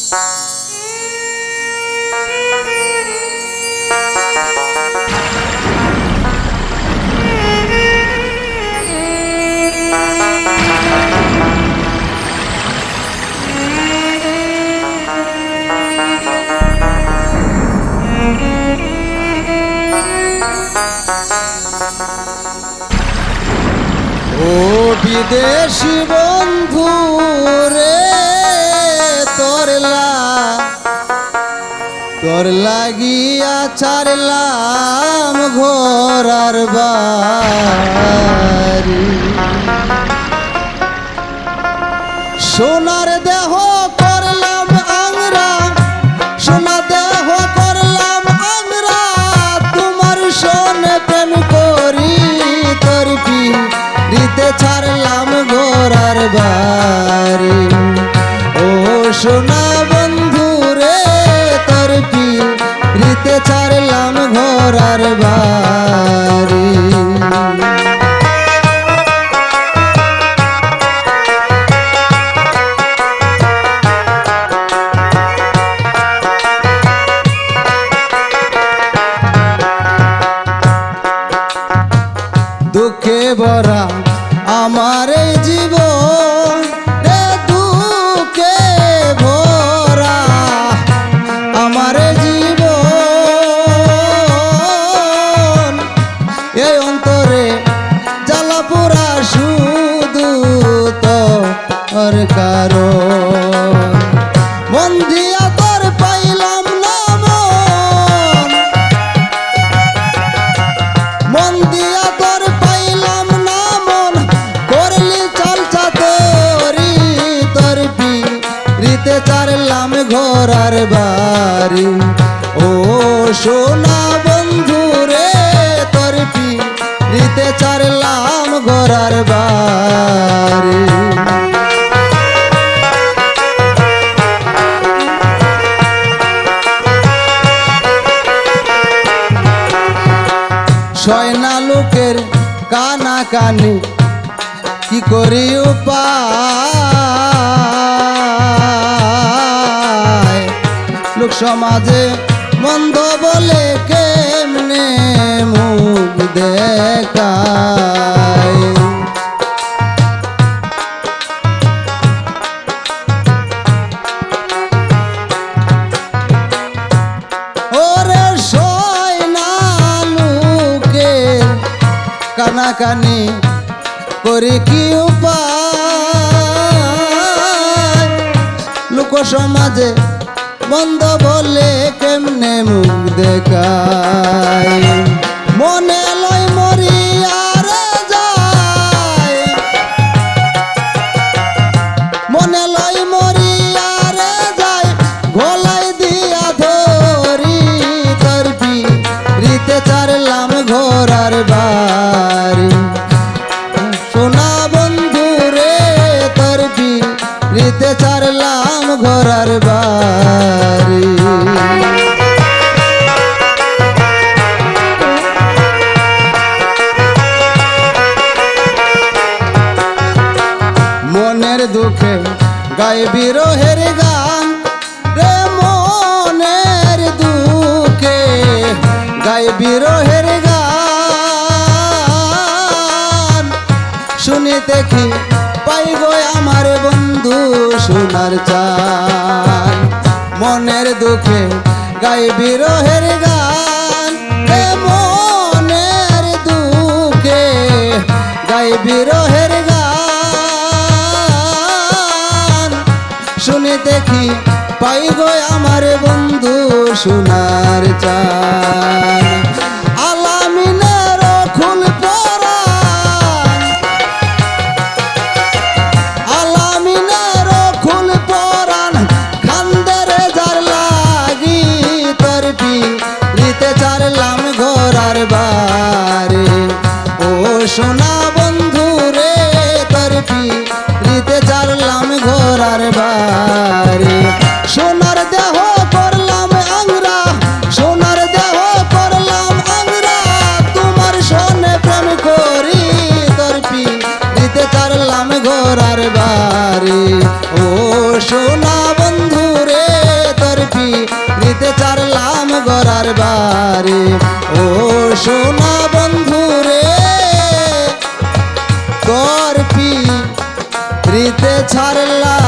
ও বিদেশি বন্ধু রে, তোর লাগিয়া ছাড়লাম ঘোরার বাড়ি। সোনার দেহ করলাম আংরা, সোনা দেহ করলাম আংরা, তোমার সনে প্রেম করি তোর পিড়িতে ছাড়লাম ঘোরার বাড়ি। ও সোনা বন্ধু রে, তোর পিড়িতে ছাড়লাম ঘোরার বাড়ি। দুঃখে ভরা আমার এই জীবন রে, দুঃখে ভরা আমার জীবন, এই অন্তরে জ্বালা পোড়া শুধু তোর কারণ। মন দিয়া তোর পাইলাম না মন, মন দিয়া তোর পাইলাম না মন, করলি চালচা তোরি তোর পিড়িতে ছাড়লাম ঘোরার বাড়ি। ও সোনা বন্ধু রে, তোর পিড়িতে ছাড়লাম ঘোরার বাড়ি। সয়না লোকের কানাকানি কি করি উপায়, লোক সমাজে মন্দ বলে কেমনে মুখ দেখায়। ওরে সয়না লোকের কানাকানি করে কি উপায়, লোক সমাজে বন্ধ বলে কেমনে মুখ দেখায়। মনে লয় মরিয়ারে যায়, মনে লয় মরিয়ারে যায়, গলায় দিয়া ধরি তোর পিড়িতে ছাড়লাম ঘোরার বাড়ি। সোনা বন্ধু রে, তোর পিড়িতে ছাড়লাম ঘোরার বাড়ি। মনের দুঃখে গায় বিরহের গান রে, মনের দুঃখে গায় বিরহের গান, শুনি দেখি পাই গো আমার বন্ধু সোনার চান। মনের দুঃখে গায় বিরহের গান রে, মনের দুঃখে গায় বিরহের গান, শুনে দেখি পাই গো আমার বন্ধু সোনার চান। আলামিনের খুল পরাণ, আলামিনের খুল পরাণ, খান্দের যার লাগি তোর পিড়িতে ছাড়লাম ঘোরার বাড়ি। ও সোনা বন্ধু রে, তোর পিড়িতে ছাড়লাম ঘোরার বাড়ি। সোনার দেহ করলাম আংরা, সোনার দেহ করলাম আংরা, তোমার সনে প্রেম করি তোর পিড়িতে ছাড়লাম ঘোরার বাড়ি। ও সোনা বন্ধু রে, ঘোরার বাড়ি ও সোনা বন্ধু রে তোর পিড়িতে ছাড়লাম